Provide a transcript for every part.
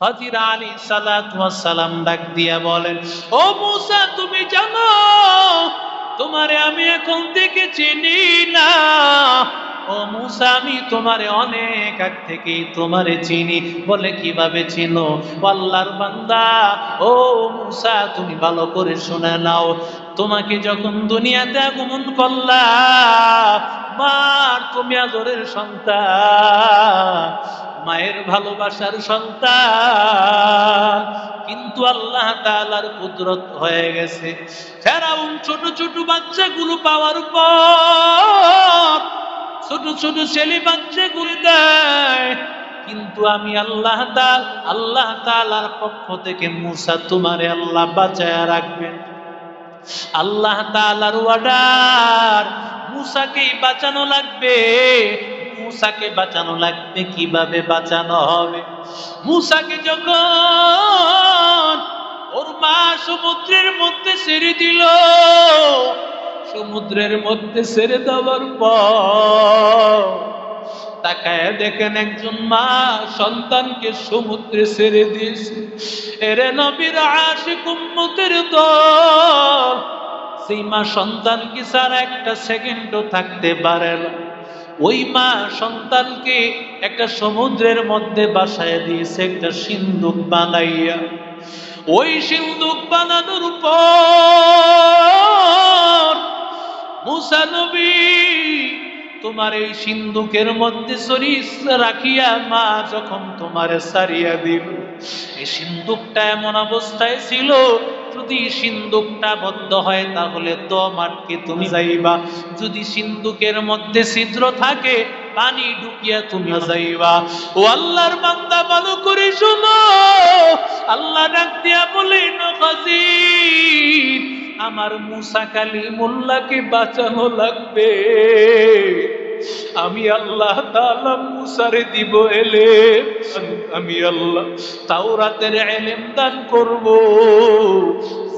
হযরত আলাইহিস সালাতু ওয়াস সালাম ডাক দিয়া বলেন, ও মূসা তুমি জানো তোমারে আমি এখন থেকে চিনি না। ও মূসা আমি তোমারে অনেক আগ থেকেই তোমারে চিনি। বলে কিভাবে চিনো? আল্লাহর বান্দা ও মূসা তুমি ভালো করে শুনে নাও, তোমাকে যখন দুনিয়াতে আগমন করলাম মার তুমি আদরের সন্তান, মায়ের ভালোবাসার সন্তান, কিন্তু আল্লাহ তাআলার কুদরত হয়ে গেছে ফেরাউন ছোট ছোট বাচ্চাগুলো পাওয়ার পর ছোট ছোট ছেলে বাচ্চাগুলো দেয়, কিন্তু আমি আল্লাহ তাআলার পক্ষ থেকে মূসা তোমারে আল্লাহ বাঁচায়া রাখবেন। আল্লাহ তাআলার অর্ডার, মূসাকে বাঁচানো লাগবে। মূসাকে বাঁচানো লাগবে। কিভাবে বাঁচানো হবে? মূসাকে যখন ওর মা সমুদ্রের মধ্যে ছেড়ে দিল, সমুদ্রের মধ্যে ছেড়ে দেওয়ার পর তাকায় দেখেন একজন মা সন্তানকে সমুদ্রে ছেড়ে দিয়েছে। এরে নবীর আশিক উম্মতের দল, সেই মা সন্তানকে ছাড়া একটা সেকেন্ডও থাকতে পারে না। ওই মা সন্তানকে একটা সমুদ্রের মধ্যে বাসায় দিয়েছে একটা সিন্দুক বানাইয়া। ওই সিন্দুক বানানোর পর মূসা নবী তোমার এই সিন্দুকের মধ্যে শরীর রাখিয়া মা যখন তোমারে সারিয়া দিল, এই সিন্দুকটা এমন অবস্থায় ছিল যদি সিন্দুকটা বদ্ধ হয় তাহলে তো মাটকে তুমি যাইবা, যদি সিন্দুকের মধ্যে ছিদ্র থাকে পানি ঢুকিয়া তুমি যাইবা। ও আল্লাহর বান্দা ভালো করে শোনো, আল্লাহ ডাক দিয়া বলেন ফাজিল আমার মূসা কালিমুল্লাহকে বাঁচানো লাগবে। আমি আল্লাহ তাআলা মূসারে দিব ইলম, আমি আল্লাহ তাওরাতের ইলম দান করব।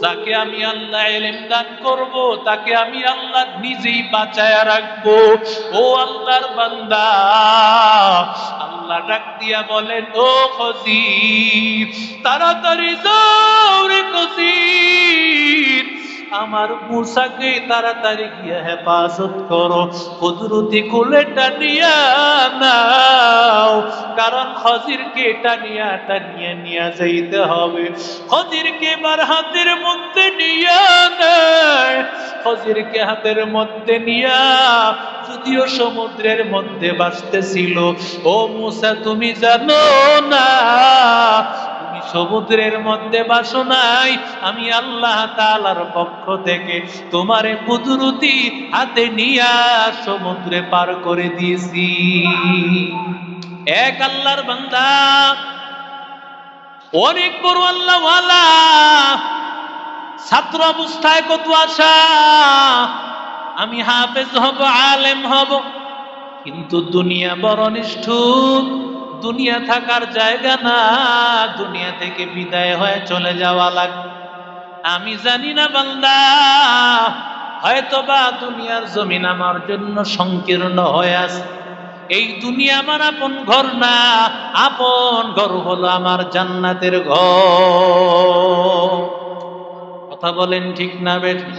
যাকে আমি আল্লাহ ইলম দান করব তাকে আমি আল্লাহ নিজেই বাঁচায়া রাখবো। ও আল্লাহর বান্দা, আল্লাহ ডাক দিয়া বলেন ও খজির তাড়াতাড়ি যাও রে খজির, আমার মূসাকে তাড়াতাড়ি গিয়ে হেফাজত করো, কুদরতি কোলে টানিয়া নাও, কারণ খজিরকে টানিয়া নিয়ে যাইতে হবে। খজিরকে এবার হাতের মধ্যে নিয়ে নেয়, খজিরকে হাতের মধ্যে নিয়া যদিও সমুদ্রের মধ্যে ভাসতেছিল, ও মূসা তুমি জানো না তুমি সমুদ্রের মধ্যে ভাসো নাই, আমি আল্লাহ তাআলার পক্ষ থেকে তোমারে কুদরতি হাতে নিয়া সমুদ্রে পার করে দিয়েছি। এক আল্লাহর বান্দা, অনেক বড় আল্লাহ ওয়ালা, ছাত্র অবস্থায় কত আশা আমি হাফেজ হব, আলেম হব, কিন্তু দুনিয়া বড় নিষ্ঠুর, দুনিয়া থাকার জায়গা না, দুনিয়া থেকে বিদায় হয়ে চলে যাওয়া লাগবে। আমি জানি না বান্দা, হয়তোবা দুনিয়ার জমিন আমার জন্য সংকীর্ণ হয়ে আছে। এই দুনিয়া আমার আপন ঘর না, আপন ঘর হলো আমার জান্নাতের ঘর। কথা বলেন ঠিক না বেঠিক?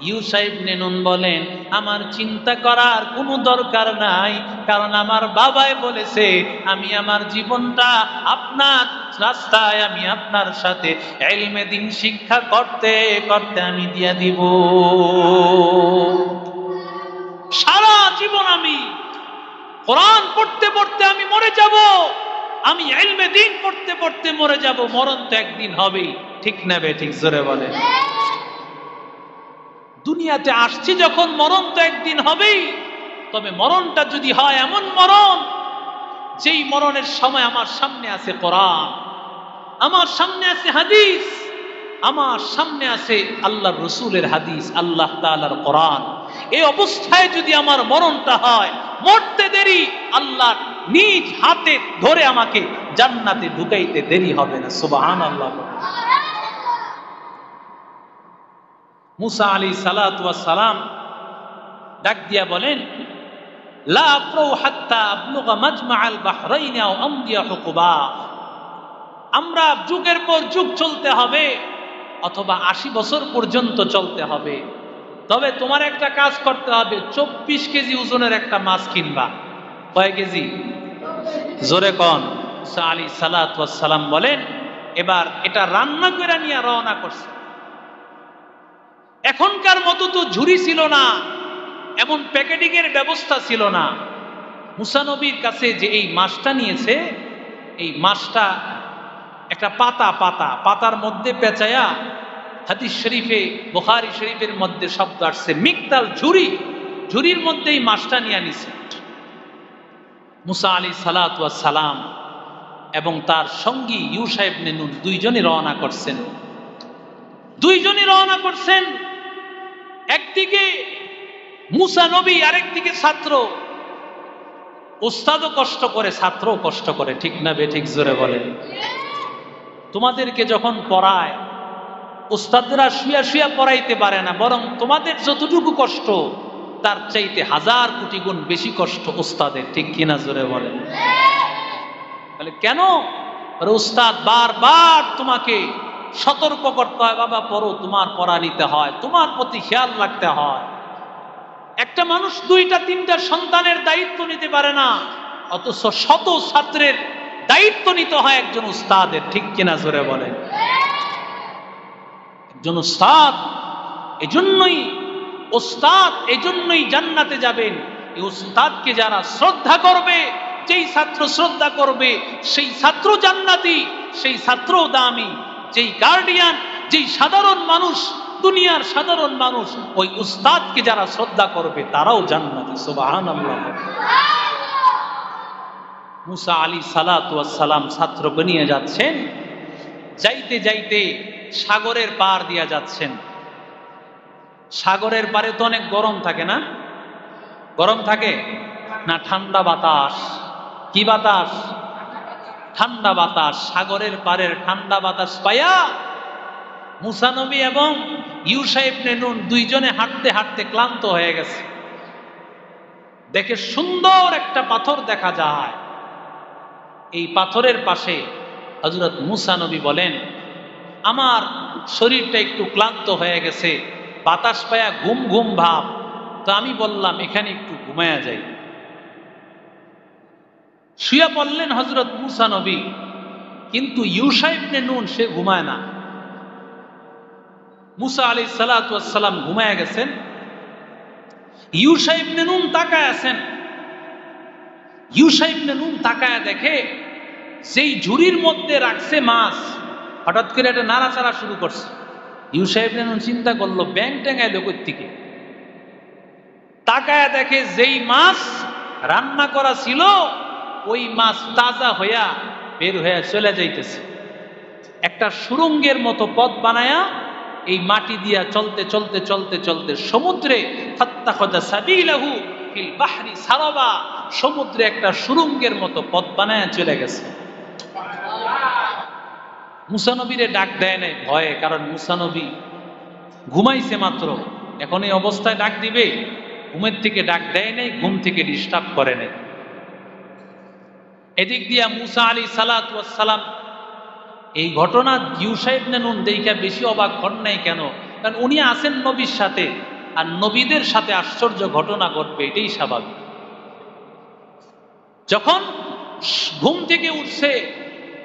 ইউসা ইবনে নুন বলেন আমার চিন্তা করার কোনো দরকার নাই, কারণ আমার বাবাই বলেছে আমি আমার জীবনটা আপনার রাস্তায়, আমি আপনার সাথে ইলমে দ্বীন শিক্ষা করতে করতে আমি দিয়া দিব। সারা জীবন আমি কোরআন পড়তে পড়তে আমি মরে যাব, আমি ইলমে দ্বীন পড়তে পড়তে মরে যাব, মরণ তো একদিন হবেই। ঠিক না বেঠিক? জোরে বলেন। দুনিয়াতে আসছি যখন মরণ তো একদিন হবেই, তবে মরণটা যদি হয় এমন মরণ যেই মরণের সময় আমার সামনে আছে কোরআন, আমার সামনে আছে হাদিস, আমার সামনে আছে আল্লাহর রাসূলের হাদিস, আল্লাহ তাআলার কোরআন, এই অবস্থায় যদি আমার মরণটা হয়, মরতে দেরি আল্লাহ নিজ হাতে ধরে আমাকে জান্নাতে ঢুকাইতে দেরি হবে না। সুবহানাল্লাহ। মূসা আলাইহিস সালাতু ওয়াস সালাম ডাক দিয়া বলেন লা আফরাউ হাত্তা আবলুগা মাজমাআল বাহরাইন আও আমদিয়া হুকুবা। আমরা যুগের পর যুগ চলতে হবে অথবা 80 বছর পর্যন্ত চলতে হবে, তবে তোমার একটা কাজ করতে হবে, 24 কেজি ওজনের একটা মাছ কিনবা। কয় কেজি? জোরে কন। মুসা আলাইহিস সালাতু ওয়াস সালাম বলেন, এবার এটা রান্না করে নিয়ে রওনা করছে। এখনকার মতো তো ঝুরি ছিল না, এমন প্যাকেটিং এর ব্যবস্থা ছিল না। মুসা নবীর কাছে যে এই মাছটা নিয়েছে, এই মাছটা একটা পাতার মধ্যে পেঁচায়া, হাদিস শরীফে বুখারী শরীফের মধ্যে শব্দ আসছে মিকদাল, ঝুরির মধ্যে এই মাছটা নিয়ে নিছে। মুসা আলাইহিস সালাতু ওয়াস সালাম এবং তার সঙ্গী ইউশা ইবনে নুন দুইজনই রওনা করছেন। একদিকে মুসা নবী, আরেকদিকে ছাত্র। ওস্তাদও কষ্ট করে, ছাত্রও কষ্ট করে, ঠিক না বেঠিক? জোরে বলেন। তোমাদেরকে যখন পড়ায়, ওস্তাদরা শুয়া শুয়া পড়াইতে পারে না, বরং তোমাদের যতটুকু কষ্ট তার চাইতে 1000 কোটি গুণ বেশি কষ্ট ওস্তাদের, ঠিক কিনা? জোরে বলেন। তাহলে কেন? ওস্তাদ বারবার তোমাকে সতর্ক করতে হয়, বাবা পড়ো, তোমার পড়া নিতে হয়, তোমার প্রতি খেয়াল রাখতে হয়। একটা মানুষ 2টা 3টা সন্তানের দায়িত্ব নিতে পারে না, অথচ শত ছাত্রের দায়িত্ব নিতে হয় একজন উস্তাদের, ঠিক কিনা? জোরে বলেন। একজন উস্তাদ, এজন্যই জান্নাতে যাবেন। এই উস্তাদকে যারা শ্রদ্ধা করবে, যেই ছাত্র শ্রদ্ধা করবে সেই ছাত্র জান্নাতি, সেই ছাত্র দামি। যেই গার্ডিয়ান, যেই সাধারণ মানুষ, দুনিয়ার সাধারণ মানুষ, ওই উস্তাদকে যারা শ্রদ্ধা করবে তারাও জান্নাতি। সুবহানাল্লাহ। মুসা আলাইহিস সালাতু ওয়াস সালাম ছাত্রকে নিয়ে যাচ্ছেন, যাইতে যাইতে সাগরের পার দিয়া যাচ্ছেন। সাগরের পারে তো অনেক গরম থাকে না? গরম থাকে না? ঠান্ডা বাতাস। কি বাতাস? ঠান্ডা বাতাস। সাগরের পারের ঠান্ডা বাতাস পায়া মুসা নবী এবং ইউশা ইবনে নুন দুইজনে হাঁটতে হাঁটতে ক্লান্ত হয়ে গেছে। দেখে সুন্দর একটা পাথর দেখা যায়। এই পাথরের পাশে হযরত মুসা নবী বলেন, আমার শরীরটা একটু ক্লান্ত হয়ে গেছে, বাতাস পায়া ঘুম ঘুম ভাব, তো আমি বললাম এখানে একটু ঘুমায়া যাই। শুয়া পড়লেন হযরত মুসা নবী, কিন্তু ইউশা ইবনে নুন সে ঘুমায় না। মুসা আলাইহিস সালাতু ওয়াস সালাম ঘুমায়া গেছেন, ইউশা ইবনে নুন তাকায় আছেন। ইউশা ইবনে নুন তাকায়া দেখে যেই ঝুড়ির মধ্যে রাখছে মাছ, হঠাৎ করে এটা নাড়াচাড়া শুরু করছে। ইউশা ইবনে নুন চিন্তা করলো ব্যাং ট্যাং আইলো কই থেকে। তাকায়া দেখে যেই মাছ রান্না করা ছিল ওই মাছ তাজা হইয়া বের হইয়া চলে যাইতেছে। একটা সুরঙ্গের মতো পথ বানায়া এই মাটি দিয়া চলতে চলতে চলতে চলতে সমুদ্রে, ফাত্তাখাযা সাবিলাহু ফিল বাহরি সারাবা, সমুদ্রে একটা সুরঙ্গের মতো পথ বানায়া চলে গেছে। মুসা নবীরে ডাক দেয় নাই ভয়ে, কারণ মুসা নবী ঘুমাইছে মাত্র, এখন এই অবস্থায় ডাক দিবে? ঘুমের থেকে ডাক দেয় নাই, ঘুম থেকে ডিস্টার্ব করে নাই। এদিক দিয়া মুসা আলাইহিস সালাতু ওয়াস সালাম এই ঘটনা ইউশা ইবনে নুন দেইখা বেশি অবাক হন নাই। কেন? কারণ উনি আছেন নবীর সাথে, আর নবীদের সাথে আশ্চর্য ঘটনা ঘটবে, এটাই স্বাভাবিক। যখন ঘুম থেকে উঠছে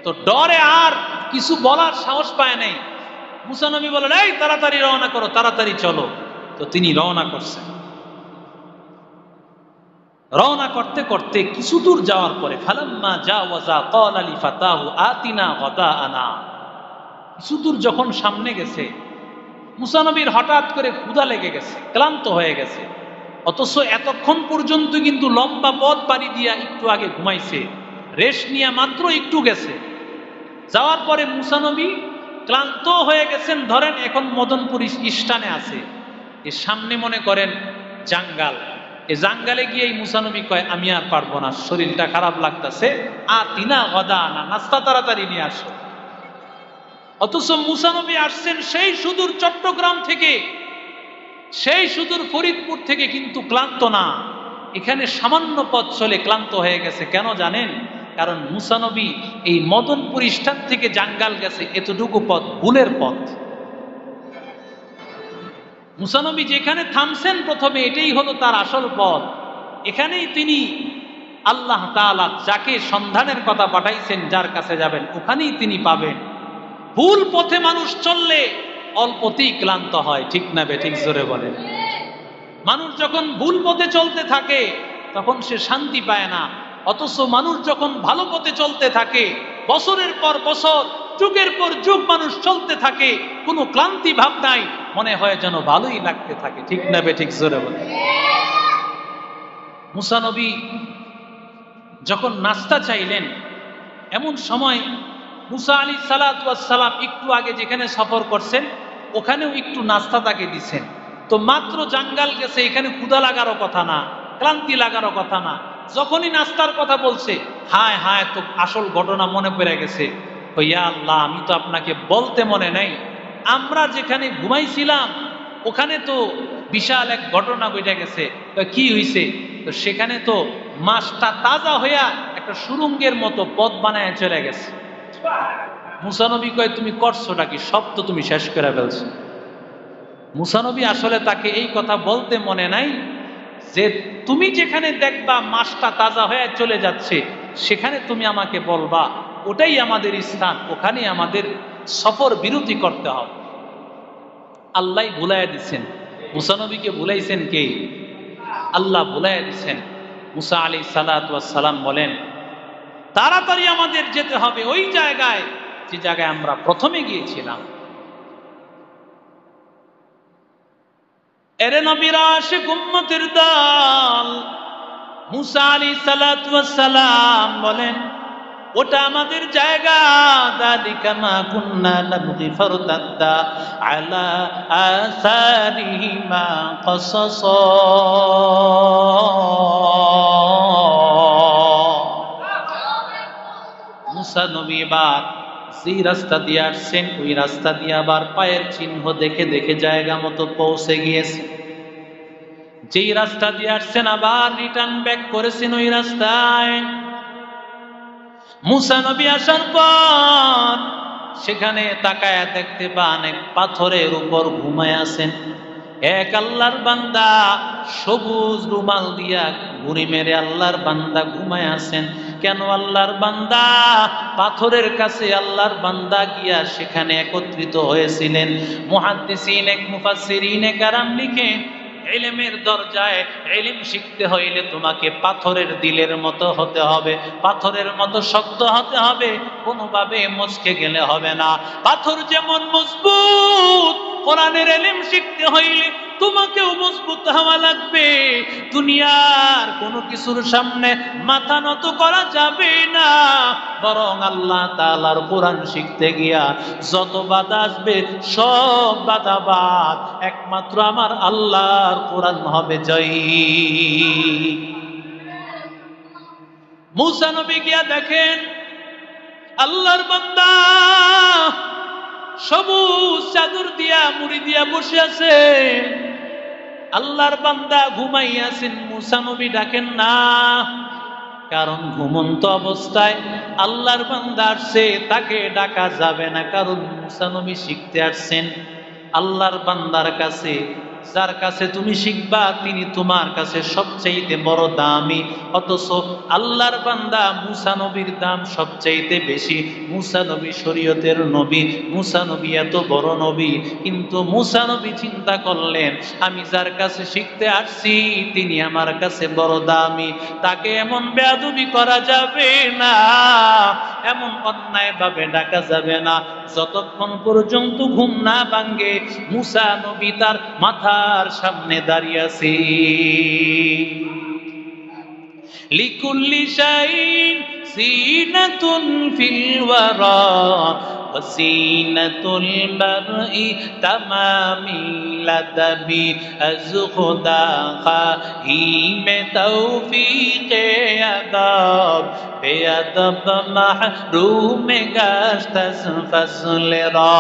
তো ডরে আর কিছু বলার সাহস পায় নাই। মুসা নবী বলেন, এই তাড়াতাড়ি রওনা করো, তাড়াতাড়ি চলো। তো তিনি রওনা করছেন। রওনা করতে করতে কিছু দূর যাওয়ার পরে ফালাম্মা জাওয়াজা ক্বালা লিফাতাহু আতিনা গাদাআনা, কিছু দূর যখন সামনে গেছে, মুসা নবীর হঠাৎ করে ক্ষুধা লেগে গেছে, ক্লান্ত হয়ে গেছে। অথচ এতক্ষণ পর্যন্ত কিন্তু লম্বা পথ পাড়ি দিয়া একটু আগে ঘুমাইছে, রেস্ট নিয়ে মাত্র একটু গেছে। যাওয়ার পরে মুসা নবী ক্লান্ত হয়ে গেছেন। ধরেন এখন মদনপুর স্টানে আছে, এর সামনে মনে করেন জাঙ্গাল, এই জাঙ্গালে গিয়ে এই মুসা নবী কয় আমি আর পারবো না, শরীরটা খারাপ লাগতেছে, আতিনা গাদাআনা, নাস্তা তাড়াতাড়ি নিয়ে আসো। অথচ মুসা নবী আসছেন সেই সুদূর চট্টগ্রাম থেকে, সেই সুদূর ফরিদপুর থেকে, কিন্তু ক্লান্ত না। এখানে সামান্য পথ চলে ক্লান্ত হয়ে গেছে। কেন জানেন? কারণ মুসা নবী এই মদনপুর স্থান থেকে জাঙ্গাল গেছে এতটুকু পথ ভুলের পথ। মুসা নবী যেখানে থামছেন প্রথমে এটাই হলো তার আসল পথ। এখানেই তিনি আল্লাহ তাআলা যাকে সন্ধানের কথা পাঠাইছেন, যার কাছে যাবেন ওখানেই তিনি পাবেন। ভুল পথে মানুষ চললে অল্পতেই ক্লান্ত হয়, ঠিক না বেঠিক? জোরে বলেন। মানুষ যখন ভুল পথে চলতে থাকে তখন সে শান্তি পায় না, অথচ মানুষ যখন ভালো পথে চলতে থাকে, বছরের পর বছর, যুগের পর যুগ মানুষ চলতে থাকে, কোনো ক্লান্তি ভাব নাই, মনে হয় যেন ভালোই লাগতে থাকে, ঠিক না বেঠিক? জোরে বলেন। মুসা নবী যখন নাস্তা চাইলেন, এমন সময় মুসা আলাইহিস সালাতু ওয়াস সালাম একটু আগে যেখানে সফর করছেন ওখানেও একটু নাস্তা তাকে দিছেন। তো মাত্র জাঙ্গাল গেছে, এখানে ক্ষুধা লাগারও কথা না, ক্লান্তি লাগারও কথা না। যখনই নাস্তার কথা বলছে, হায় হায়, তো আসল ঘটনা মনে পড়ে গেছে। ইয়া আল্লাহ, আমি তো আপনাকে বলতে মনে নাই, আমরা যেখানে ঘুমাইছিলাম ওখানে তো বিশাল এক ঘটনা ঘটে গেছে। কি হইছে? তো সেখানে তো মাছটা তাজা হইয়া একটা সুরঙ্গের মতো পথ বানায় চলে গেছে। মুসা নবী কয়, তুমি করছোটা কি? সব তো তুমি শেষ করে ফেলছো। মুসা নবী আসলে তাকে এই কথা বলতে মনে নাই যে তুমি যেখানে দেখবা মাছটা তাজা হয়ে চলে যাচ্ছে সেখানে তুমি আমাকে বলবা, ওটাই আমাদের স্থান, ওখানে আমাদের সফর বিরতি করতে হবে। আল্লাহ ভুলাইয়া দিচ্ছেন। মুসা নবীকে ভুলাইছেন কে? আল্লাহ ভুলাইয়া দিচ্ছেন। মুসা আলাইহিস সালাতু ওয়াস সালাম বলেন, তাড়াতাড়ি আমাদের যেতে হবে ওই জায়গায় যে জায়গায় আমরা প্রথমে গিয়েছিলাম। এরে নবীর আশিক উম্মতের দল, মুসা আলাইহিস সালাতু ওয়াস সালাম বলেন, ওটা আমাদের জায়গা। যালিকা মা কুন্না নাবগি ফারতাদ্দা আলা আসারিহিমা কসাস। মুসা নবী এবার যেই রাস্তা দিয়ে আসছেন ওই রাস্তা দিয়ে আবার পায়ের চিহ্ন দেখে দেখে জায়গা মতো পৌঁছে গিয়েছে। যেই রাস্তা দিয়ে আসছেন আবার রিটার্ন ব্যাক করেছেন ওই রাস্তায়। মুসা নবী আসার পর সেখানে তাকায়া দেখতে পান এক পাথরের উপর ঘুমায় আছেন এক আল্লাহর বান্দা। সবুজ রুমাল দিয়া ঘুরি মেরে আল্লাহর বান্দা ঘুমায় আছেন। কেন আল্লাহর বান্দা? পাথরের কাছে আল্লাহর বান্দা গিয়া সেখানে একত্রিত হয়েছিলেন। মুহাদ্দিসিন এক মুফাসসিরিনে কারাম লিখেন, ইলমের দরজায় ইলম শিখতে হইলে তোমাকে পাথরের দিলের মতো হতে হবে, পাথরের মতো শক্ত হতে হবে, কোনোভাবে মচকে গেলে হবে না। পাথর যেমন মজবুত, কোরআনের ইলম শিখতে হইলে তোমাকেও মজবুত হওয়া লাগবে। দুনিয়ার কোনো কিছুর সামনে মাথা নত করা যাবে না, বরং আল্লাহ তাআলার কোরআন শিখতে গিয়া যত বাধা আসবে সব বাধা বাদ, একমাত্র আমার আল্লাহর কোরআন হবে জয়ী। মুসা নবী গিয়া দেখেন আল্লাহর বান্দা সবুজ চাদর দিয়া মুড়ি দিয়া বসে আছে। আল্লাহর বান্দা ঘুমাইয়াছেন, মুসা নবী ডাকেন না, কারণ ঘুমন্ত অবস্থায় আল্লাহর বান্দা আসছে, তাকে ডাকা যাবে না, কারণ মুসা নবী শিখতে আসছেন আল্লাহর বান্দার কাছে। যার কাছে তুমি শিখবা তিনি তোমার কাছে সবচাইতে বড় দামি, অথচ আল্লাহর বান্দা মুসা নবীর দাম সবচাইতে বেশি। মুসা নবী শরীয়তের নবী, মুসা নবী এত বড় নবী, কিন্তু মুসা নবী চিন্তা করলেন আমি যার কাছে শিখতে আসছি তিনি আমার কাছে বড় দামি, তাকে এমন বেয়াদবি করা যাবে না, এমন অন্যায় ভাবে ডাকা যাবে না। যতক্ষণ পর্যন্ত ঘুম না ভাঙে মুসা নবী তার মাথার সামনে দাঁড়িয়ে আছে। লিকুল্লি শাইইন সিনাতুন ফিল ওয়ারা ওয়াসিনাতুল মারই তামামিল আদাবি আযখুদা খাহিমে তৌফিকে আদাব বেয়াদব মাহরুমে গাশতাস ফাসলেরা।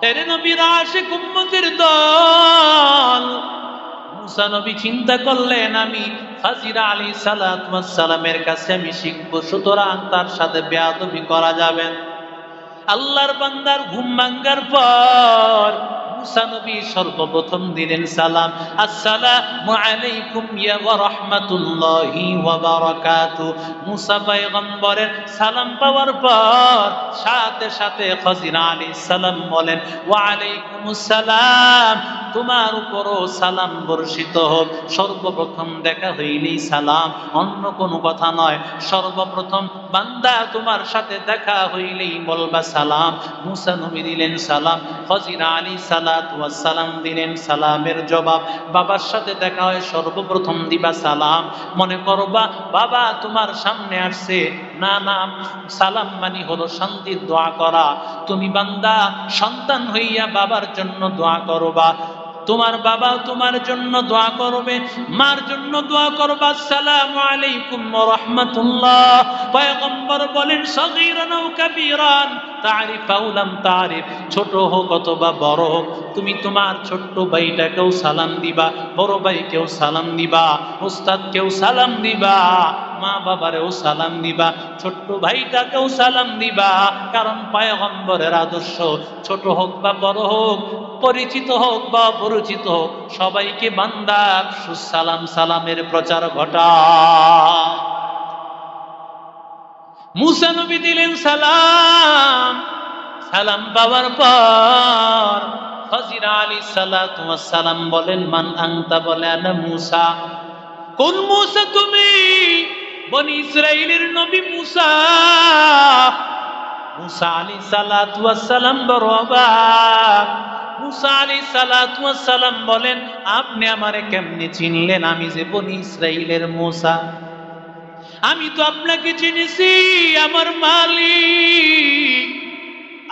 এরে নবীর আশিক উম্মতের দল, মুসা নবী চিন্তা করলেন আমি খাজির আলাইহিস সালাতু ওয়াস সালামের কাছে আমি শিখবো, সুতরাং তার সাথে বেয়াদবি করা যাবে না। আল্লাহর বান্দার ঘুম ভাঙ্গার পর মুসা নবী সর্বপ্রথম দিলেন সালাম, আসসালামু আলাইকুম ইয়া ওয়া রাহমাতুল্লাহি ওয়া বারাকাতু। মুসা পয়গম্বরের সালাম পাওয়ার পর সাথে সাথে খাজির আলাইহিস সালাম বলেন, ওয়া আলাইকুমুস সালাম, তোমার উপরও সালাম বর্ষিত হোক। সর্বপ্রথম দেখা হইলেই সালাম, অন্য কোনো কথা নয়। সর্বপ্রথম বান্দা তোমার সাথে দেখা হইলেই বলবা সালাম। মুসা নবী দিলেন সালাম, খাজির আলাইহিস সালাতু ওয়াস সালাম দিলেন সালামের জবাব। বাবার সাথে দেখা হয় সর্বপ্রথম দিবা সালাম। মনে করবা বাবা তোমার সামনে আসছে, না না, সালাম মানে হলো শান্তির দোয়া করা। তুমি বান্দা সন্তান হইয়া বাবার জন্য দোয়া করবা, তোমার বাবা তোমার জন্য দোয়া করবে, মার জন্য দোয়া করবা, আসসালামু আলাইকুম ওয়া রাহমাতুল্লাহ। পয়গম্বর বলেন, সগীরান ও কাবীরান, তারিফ আও লাম তারিফ, ছোট হোক অথবা বড় হোক, তুমি তোমার ছোট্ট ভাইটাকেও সালাম দিবা, বড় ভাইকেও সালাম দিবা, উস্তাদকেও সালাম দিবা, মা বাবারেও সালাম দিবা, ছোট্ট ভাইটাকেও সালাম দিবা। কারণ পয়গম্বরের আদর্শ ছোট হোক বা বড় হোক, পরিচিত হোক বা অপরিচিত হোক, সবাইকে বান্দা সুসালাম সালামের প্রচার ঘটা। মুসা নবী দিলেন সালাম। সালাম পাওয়ার পর খাজির আলাইহিস সালাতু ওয়াস সালাম বলেন, মান আনতা, বলে আনা মুসা। কোন মুসা তুমি? বনি ইসরাইলের নবী মুসা। মুসা আলাইহিস সালাতু ওয়াস সালাম বড় অবাক। মুসা আলাইহিস সালাতু ওয়াস সালাম বলেন, আপনি আমারে কেমনে চিনলেন? আমি যে বনি ইসরাইলের মুসা, আমি তো আপনাকে চিনেছি, আমার মালিক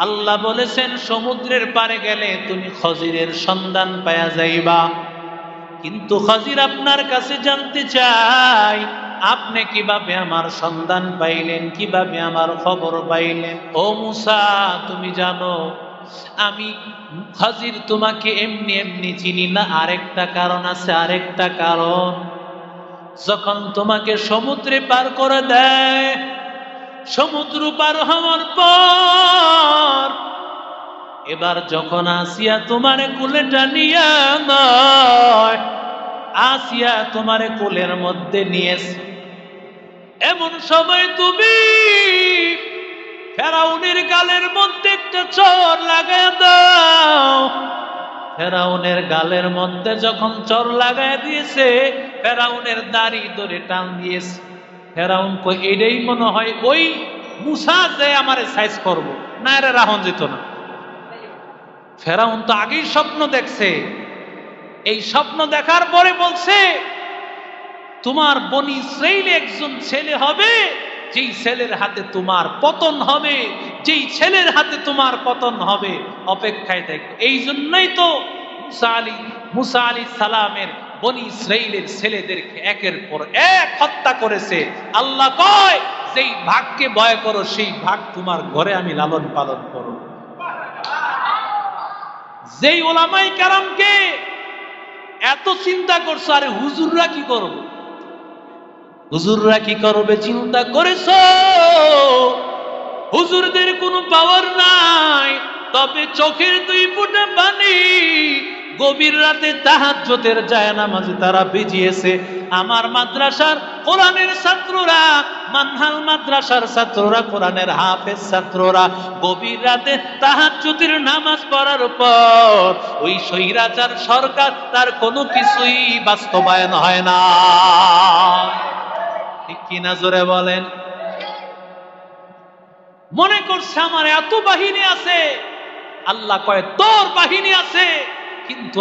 আল্লাহ বলেছেন সমুদ্রের পারে গেলে তুমি খজিরের সন্ধান পাওয়া যাইবা। কিন্তু খজির আপনার কাছে জানতে চাই, আপনি কিভাবে আমার সন্ধান পাইলেন, কিভাবে আমার খবর পাইলেন? ও মুসা, তুমি জানো আমি খজির তোমাকে এমনি এমনি চিনি না, আরেকটা কারণ আছে, আরেকটা কারণ। যখন তোমাকে সমুদ্রে পার করে দেয়, সমুদ্র পার হওয়ার পর এবার যখন আসিয়া তোমারে কোলে টানিয়া নয়, আসিয়া তোমারে কোলের মধ্যে নিয়েছে, এমন সময় তুমি ফেরাউনের গালের মধ্যে একটা চর লাগায় দাও। ফেরাউনের গালের মধ্যে যখন চর লাগায় দিয়েছে, ফেরাউনের দাড়ি ধরে টান দিয়েছে। ফেরাউন কই, এটাই মনে হয় ওই মুসা যে আমারে সাইজ করবো, না এরা রাহন যেত না। ফেরাউন তো আগেই স্বপ্ন দেখছে, এই স্বপ্ন দেখার পরে বলছে, তোমার বনি ইসরাইলে একজন ছেলে হবে, যেই ছেলের হাতে তোমার পতন হবে, যেই ছেলের হাতে তোমার পতন হবে, অপেক্ষায় দেখো। এই জন্যই তো মুসা আলাইহিস সালামের বনি ইসরাইলের ছেলেদেরকে একের পর এক হত্যা করেছে। আল্লাহ কয়, যেই ভাগকে ভয় করো সেই ভাগ তোমার ঘরে আমি লালন পালন করো। যেই ওলামায়ে কেরামকে এত চিন্তা করছো, আরে হুজুররা কি করবে, হুজুররা কি করবে চিন্তা করেছো? হুজুরদের কোনো পাওয়ার নাই, তবে চোখের দুই ফোঁটা পানি গভীর রাতে তাহাজ্জুদের জায়নামাজে তারা ভিজিয়েছে। আমার মাদ্রাসার কোরআনের ছাত্ররা, মানহাল মাদ্রাসার ছাত্ররা, কোরআনের হাফেজ ছাত্ররা গভীর রাতে তাহাজ্জুদের নামাজ পড়ার পর ওই স্বৈরাচার সরকার তার কোনো কিছুই বাস্তবায়ন হয় না। ঠিক কিনা জোরে বলেন? মনে করছে আমার এত বাহিনী আছে, আল্লাহ কয় তোর বাহিনী আছে, কিন্তু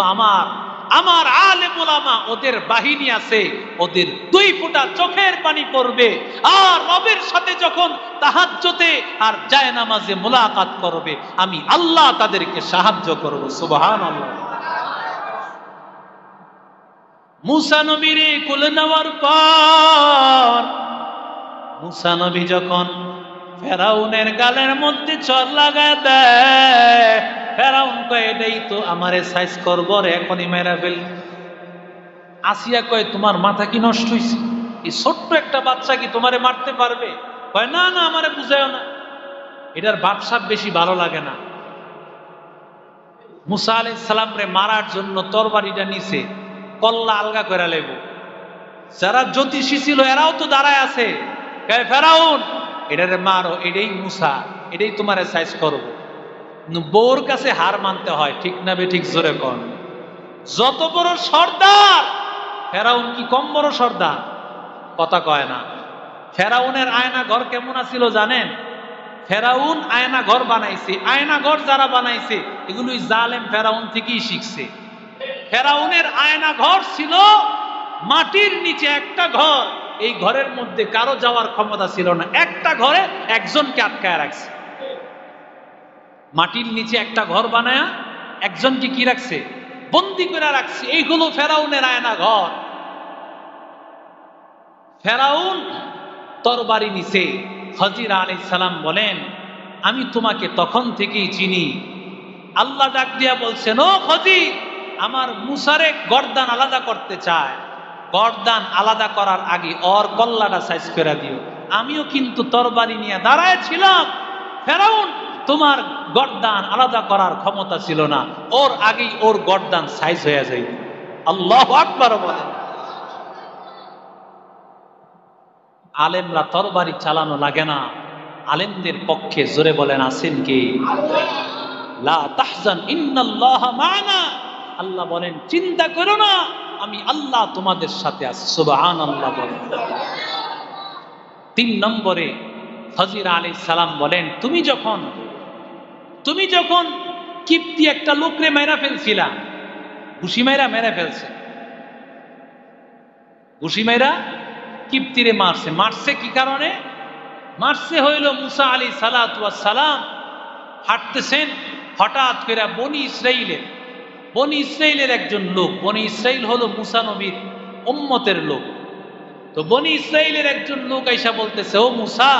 আমার আলেম ওলামা ওদের বাহিনী আছে, ওদের দুই ফোঁটা চোখের পানি পড়বে, আর রবের সাথে যখন তাহাজ্জুদে আর জায়নামাজে মুলাকাত করবে, আমি আল্লাহ তাদেরকে সাহায্য করব। সুবহানাল্লাহ। মুসা নবীরে কোলে নেওয়ার পর মুসা নবী যখন ফেরাউনের গালের মধ্যে চর লাগায় দেয়, ফেরাউন কয়, এটাই তো আমারে সাইজ করবো রে, এখনই মেরা ফেল। আসিয়া কয় তোমার মাথা কি নষ্ট হয়েছে? এই ছোট্ট একটা বাচ্চা কি তোমারে মারতে পারবে? কয় না না, আমারে বুঝায়ও না। এটার ভাবসাব বেশি ভালো লাগে না। মুসা আলাইহিস সালাম রে মারার জন্য তরবারিটা নিছে, কল্লা আলগা করে লেব। যারা জ্যোতিষী ছিল এরাও তো দাঁড়ায় আছে, কয় ফেরাউন এটারে মারো, এটাই মুসা, এটাই তোমারে সাইজ করবো। বউর কাছে হার মানতে হয়, ঠিক না বে ঠিক? জোরে কর। যত বড় সর্দার ফেরাউন কি কম বড় সর্দার? কথা কয় না। ফেরাউনের আয়না ঘর কেমন আছিল জানেন? ফেরাউন আয়না ঘর বানাইছে। আয়না ঘর যারা বানাইছে এগুলোই জালেম ফেরাউন থেকেই শিখছে। ফেরাউনের আয়না ঘর ছিল মাটির নিচে একটা ঘর, এই ঘরের মধ্যে কারো যাওয়ার ক্ষমতা ছিল না। একটা ঘরে একজনকে আটকায় রাখছে। মাটির নিচে একটা ঘর বানায়া একজনকে কি রাখছে? বন্দি করে রাখছে। এইগুলো ফেরাউনের আয়না ঘর। ফেরাউন তরবারি নিছে। খজির আলাইহিস সালাম বলেন আমি তোমাকে তখন থেকেই চিনি। আল্লাহ ডাক দিয়া বলছেন ও খজির, আমার মুসারে গর্দান আলাদা করতে চায়, গর্দান আলাদা করার আগে ওর কল্লাটা সাইজ করে দিও। আমিও কিন্তু তরবারি নিয়ে দাঁড়ায় ছিলাম। ফেরাউন তোমার গর্দান আলাদা করার ক্ষমতা ছিল না, ওর আগেই ওর গর্দান সাইজ হয়ে যায়। আল্লাহু আকবার বলেন। আলেমরা তরবারি চালানো লাগে না, আলেমদের পক্ষে জোরে বলেন আছেন কে? লা তাহজান ইন্নাল্লাহা মা'না। আল্লাহ বলেন চিন্তা করো না, আমি আল্লাহ তোমাদের সাথে আছি। সুবহানাল্লাহ বলেন। 3 নম্বরে খজির আলাইহিস সালাম বলেন তুমি যখন কিপ্তি একটা লোকরে মেরা ফেলছিলা, ঘুষি মাইরা মেরে ফেলছে, ঘুষি মাইরা কিপ্তিরে মারছে কি কারণে মারছে? হইল মুসা আলাইহিস সালাতু ওয়াস সালাম হাঁটতেছেন, হঠাৎ করে বনি ইসরাইলের একজন লোক, বনি ইসরাইল হলো মুসা নবীর উম্মতের লোক। তো বনি ইসরাইলের একজন লোক আইসা বলতেছে ও মুসা,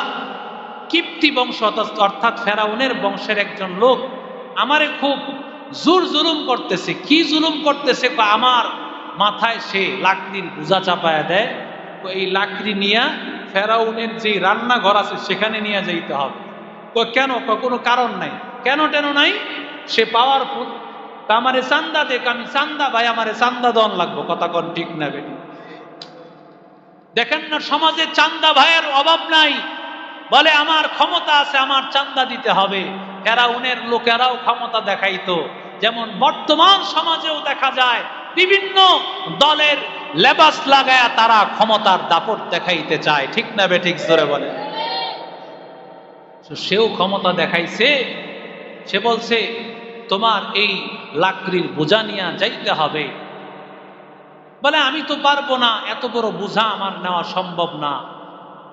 কিপ্তি বংশ অর্থাৎ ফেরাউনের বংশের একজন লোক আমারে খুব জুলুম করতেছে। কি জুলুম করতেছে? আমার মাথায় সে লাকড়ির বোঝা চাপায়া দেয়। এই লাকড়ি নিয়ে ফেরাউনের যে রান্নাঘর আছে সেখানে নিয়ে যাইতে হবে। কেন? কোনো কারণ নাই। কেন টেন নাই? সে পাওয়ারফুল। তা আমারে চান্দা দেখ, আমি চান্দা ভাই, আমারে চান্দা দন লাগবো। কথা কোন ঠিক না বেটি? দেখেন না সমাজে চান্দা ভাইয়ের অভাব নাই, বলে আমার ক্ষমতা আছে, আমার চান্দা দিতে হবে। ফেরাউনের লোকেরাও ক্ষমতা দেখাইতো। যেমন বর্তমান সমাজেও দেখা যায় বিভিন্ন দলের লেবাস লাগায়া তারা ক্ষমতার দাপট দেখাইতে চায়, ঠিক না বে ঠিক? জোরে বলে। সেও ক্ষমতা দেখাইছে। সে বলছে তোমার এই লাকড়ির বোঝা নিয়ে যাইতে হবে। বলে আমি তো পারবো না, এত বড় বোঝা আমার নেওয়া সম্ভব না।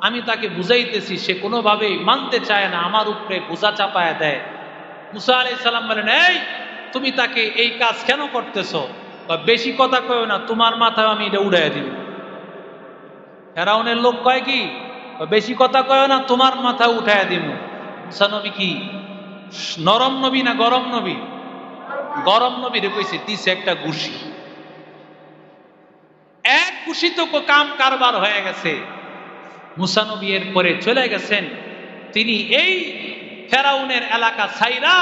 আমি তাকে বুঝাইতেছি, সে কোনোভাবেই মানতে চায় না, আমার উপরে বোঝা চাপায় দেয়। মুসা আলাইহিস সালাম বলেন এই তুমি তাকে এই কাজ কেন করতেছো? বেশি কথা কয় না, তোমার মাথায় আমি এটা উড়াইয়া দিব। ফেরাউনের লোক কয় কি? বেশি কথা কয় না, তোমার মাথা উঠাইয়া দিব। মুসা নবী কি নরম নবী না গরম নবী? গরম নবী রে কইছে, দিছে একটা ঘুষি। এক ঘুষি তো কাম কারবার হয়ে গেছে। মুসা নবী এর পরে চলে গেছেন। তিনি এই ফেরাউনের এলাকা ছাইরা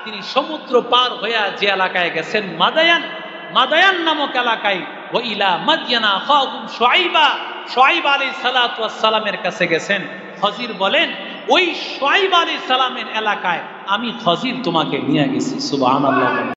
তিনি সমুদ্র পার হইয়া যে এলাকায় গেছেন মাদায়ান নামক এলাকায়, ওয়াইলা মাদিয়ানা আখাহুম শুআইব আলাইহিস সালাতু ওয়াস সালামের কাছে গেছেন। খজির বলেন ওই শুআইব আলাইহিস সালামের এলাকায় আমি খজির তোমাকে নিয়ে গেছি। সুবহানাল্লাহ।